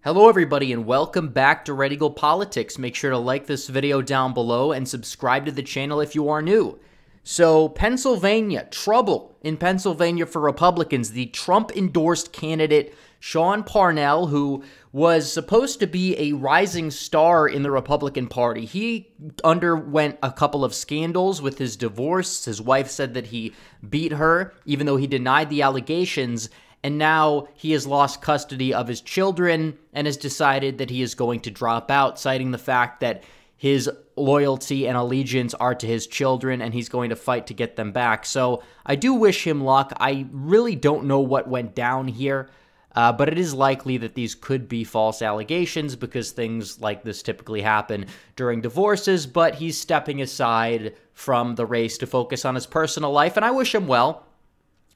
Hello everybody and welcome back to Red Eagle Politics. Make sure to like this video down below and subscribe to the channel if you are new. So Pennsylvania, trouble in Pennsylvania for Republicans. The Trump-endorsed candidate Sean Parnell, who was supposed to be a rising star in the Republican Party, he underwent a couple of scandals with his divorce. His wife said that he beat her, even though he denied the allegations. And now he has lost custody of his children and has decided that he is going to drop out, citing the fact that his loyalty and allegiance are to his children and he's going to fight to get them back. So I do wish him luck. I really don't know what went down here, but it is likely that these could be false allegations because things like this typically happen during divorces, but he's stepping aside from the race to focus on his personal life, and I wish him well.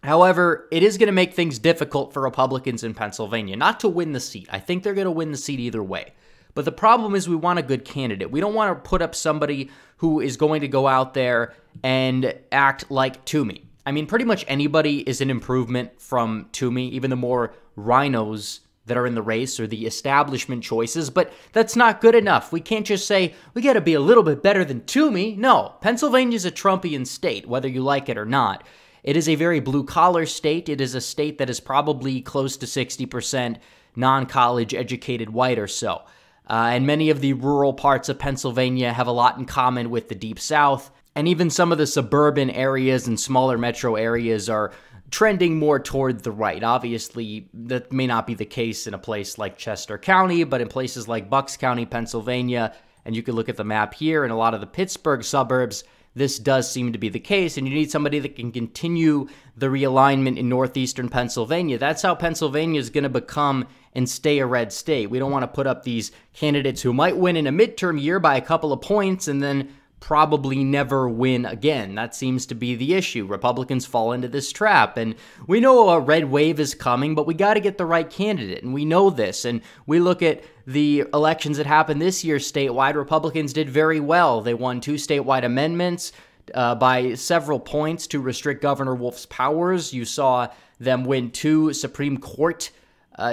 However, it is going to make things difficult for Republicans in Pennsylvania, not to win the seat. I think they're going to win the seat either way. But the problem is we want a good candidate. We don't want to put up somebody who is going to go out there and act like Toomey. I mean, pretty much anybody is an improvement from Toomey, even the more rhinos that are in the race or the establishment choices, but that's not good enough. We can't just say, we got to be a little bit better than Toomey. No, Pennsylvania's a Trumpian state, whether you like it or not. It is a very blue-collar state. It is a state that is probably close to 60% non-college educated white or so. And many of the rural parts of Pennsylvania have a lot in common with the Deep South. And even some of the suburban areas and smaller metro areas are trending more toward the right. Obviously, that may not be the case in a place like Chester County, but in places like Bucks County, Pennsylvania, and you can look at the map here, and a lot of the Pittsburgh suburbs, this does seem to be the case, and you need somebody that can continue the realignment in northeastern Pennsylvania. That's how Pennsylvania is going to become and stay a red state. We don't want to put up these candidates who might win in a midterm year by a couple of points and then probably never win again. That seems to be the issue. Republicans fall into this trap, and we know a red wave is coming, but we got to get the right candidate, and we know this, and we look at the elections that happened this year statewide. Republicans did very well. They won 2 statewide amendments by several points to restrict Governor Wolf's powers. You saw them win 2 Supreme Court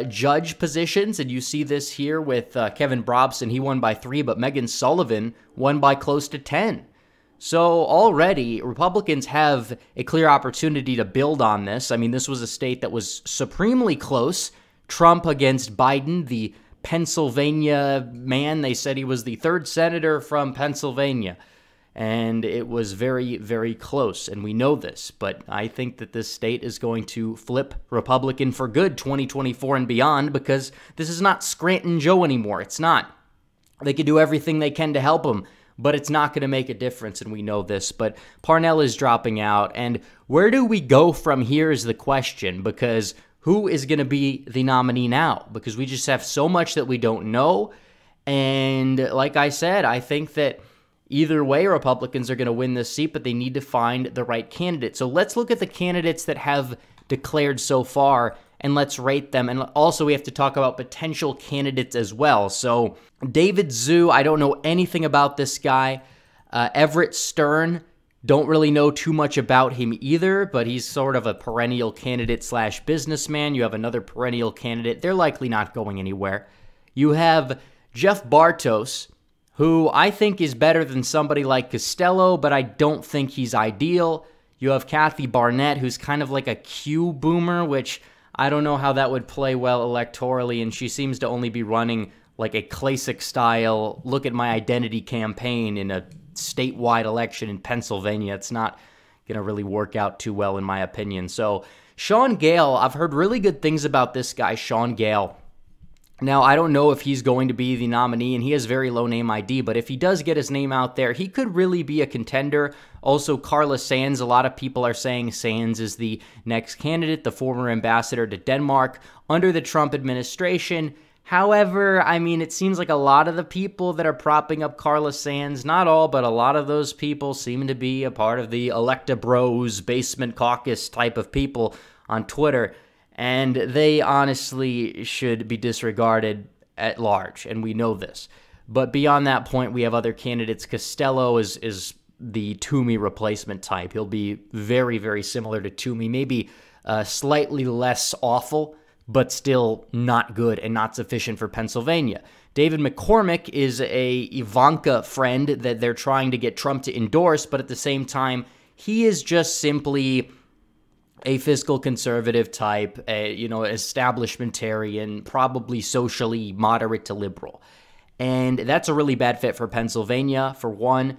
judge positions, and you see this here with Kevin Brobson. He won by 3, but Megan Sullivan won by close to 10. So already, Republicans have a clear opportunity to build on this. I mean, this was a state that was supremely close. Trump against Biden, the Pennsylvania man. They said he was the 3rd senator from Pennsylvania. And it was very, very close, and we know this. But I think that this state is going to flip Republican for good 2024 and beyond, because this is not Scranton Joe anymore. It's not. They could do everything they can to help him, but it's not going to make a difference, and we know this. But Parnell is dropping out, and where do we go from here is the question, because who is going to be the nominee now? Because we just have so much that we don't know, and like I said, I think that either way, Republicans are going to win this seat, but they need to find the right candidate. So let's look at the candidates that have declared so far, and let's rate them. And also, we have to talk about potential candidates as well. So David Zhu, I don't know anything about this guy. Everett Stern, don't really know too much about him either, but he's sort of a perennial candidate slash businessman. You have another perennial candidate. They're likely not going anywhere. You have Jeff Bartos, who I think is better than somebody like Costello, but I don't think he's ideal. You have Kathy Barnett, who's kind of like a Q boomer, which I don't know how that would play well electorally, and she seems to only be running like a classic style, look at my identity campaign in a statewide election in Pennsylvania. It's not going to really work out too well, in my opinion. So Sean Gale, I've heard really good things about this guy, Sean Gale. Now, I don't know if he's going to be the nominee, and he has very low name ID, but if he does get his name out there, he could really be a contender. Also, Carla Sands, a lot of people are saying Sands is the next candidate, the former ambassador to Denmark under the Trump administration. However, I mean, it seems like a lot of the people that are propping up Carla Sands, not all, but a lot of those people seem to be a part of the Electa Bros basement caucus type of people on Twitter. And they honestly should be disregarded at large, and we know this. But beyond that point, we have other candidates. Costello is the Toomey replacement type. He'll be very, very similar to Toomey, maybe slightly less awful, but still not good and not sufficient for Pennsylvania. David McCormick is a Ivanka friend that they're trying to get Trump to endorse, but at the same time, he is just simply a fiscal conservative type, establishmentarian, probably socially moderate to liberal. And that's a really bad fit for Pennsylvania, for one.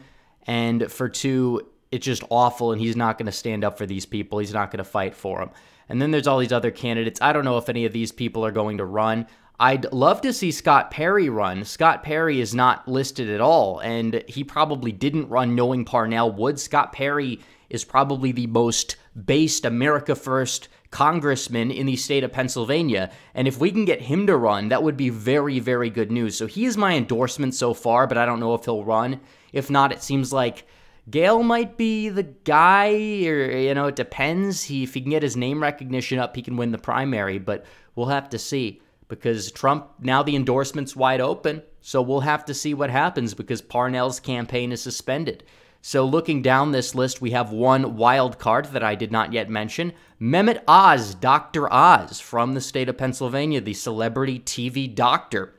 And for two, it's just awful, and he's not going to stand up for these people. He's not going to fight for them. And then there's all these other candidates. I don't know if any of these people are going to run. I'd love to see Scott Perry run. Scott Perry is not listed at all, and he probably didn't run knowing Parnell would. Scott Perry is probably the most based America First congressman in the state of Pennsylvania, and if we can get him to run, that would be very, very good news. So he is my endorsement so far, but I don't know if he'll run. If not, it seems like Gale might be the guy, or, it depends. If he can get his name recognition up, he can win the primary, but we'll have to see. Because Trump, now the endorsement's wide open, so we'll have to see what happens because Parnell's campaign is suspended. So looking down this list, we have one wild card that I did not yet mention. Mehmet Oz, Dr. Oz, from the state of Pennsylvania, the celebrity TV doctor.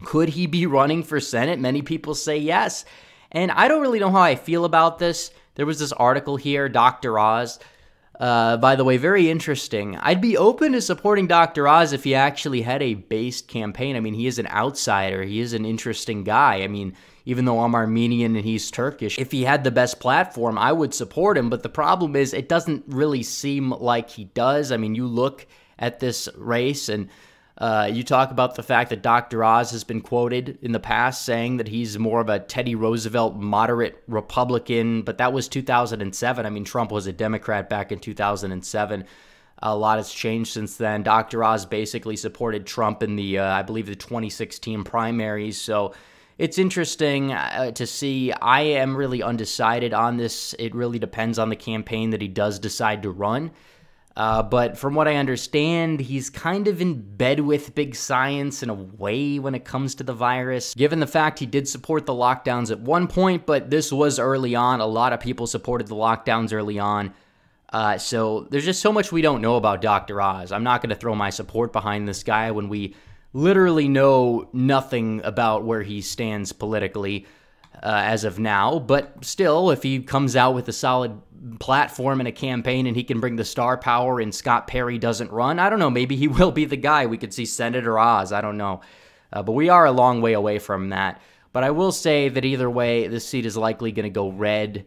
Could he be running for Senate? Many people say yes. And I don't really know how I feel about this. There was this article here, Dr. Oz. By the way, very interesting. I'd be open to supporting Dr. Oz if he actually had a based campaign. I mean, he is an outsider. He is an interesting guy. I mean, even though I'm Armenian and he's Turkish, if he had the best platform, I would support him. But the problem is it doesn't really seem like he does. I mean, you look at this race and you talk about the fact that Dr. Oz has been quoted in the past saying that he's more of a Teddy Roosevelt moderate Republican, but that was 2007. I mean, Trump was a Democrat back in 2007. A lot has changed since then. Dr. Oz basically supported Trump in the, I believe, the 2016 primaries. So it's interesting to see. I am really undecided on this. It really depends on the campaign that he does decide to run. But from what I understand, he's kind of in bed with big science in a way when it comes to the virus. Given the fact he did support the lockdowns at one point, but this was early on. A lot of people supported the lockdowns early on. So there's just so much we don't know about Dr. Oz. I'm not going to throw my support behind this guy when we literally know nothing about where he stands politically as of now. But still, if he comes out with a solid platform and a campaign and he can bring the star power and Scott Perry doesn't run, I don't know, maybe he will be the guy. We could see Senator Oz, I don't know. But we are a long way away from that. But I will say that either way, this seat is likely going to go red.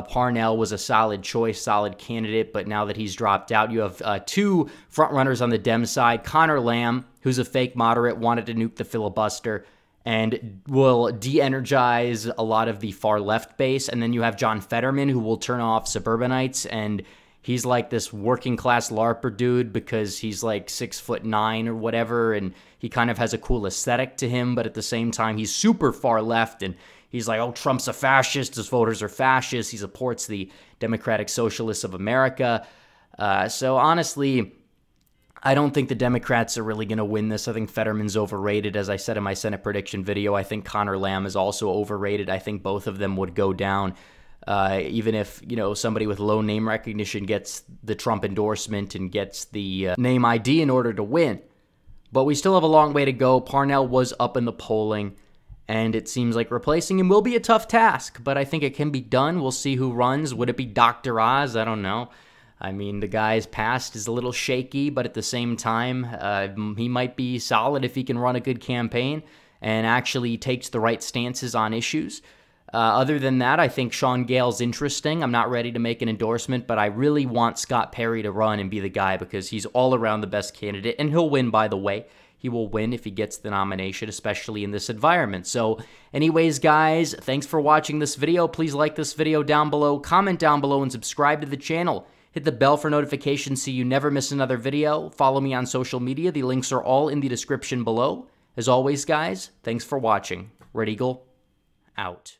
Parnell was a solid choice, solid candidate, but now that he's dropped out, you have two frontrunners on the Dem side. Connor Lamb, who's a fake moderate, wanted to nuke the filibuster and will de-energize a lot of the far left base. And then you have John Fetterman, who will turn off suburbanites, and he's like this working class LARPer dude because he's like 6'9" or whatever, and he kind of has a cool aesthetic to him, but at the same time, he's super far left, and he's like, oh, Trump's a fascist, his voters are fascists, he supports the Democratic Socialists of America. So honestly, I don't think the Democrats are really going to win this. I think Fetterman's overrated. As I said in my Senate prediction video, I think Connor Lamb is also overrated. I think both of them would go down. Even if, somebody with low name recognition gets the Trump endorsement and gets the name ID in order to win. But we still have a long way to go. Parnell was up in the polling, and it seems like replacing him will be a tough task, but I think it can be done. We'll see who runs. Would it be Dr. Oz? I don't know. I mean, the guy's past is a little shaky, but at the same time, he might be solid if he can run a good campaign and actually takes the right stances on issues. Other than that, I think Sean Gale's interesting. I'm not ready to make an endorsement, but I really want Scott Perry to run and be the guy because he's all around the best candidate, and he'll win, by the way. He will win if he gets the nomination, especially in this environment. So anyways, guys, thanks for watching this video. Please like this video down below, comment down below, and subscribe to the channel. Hit the bell for notifications so you never miss another video. Follow me on social media. The links are all in the description below. As always, guys, thanks for watching. Red Eagle, out.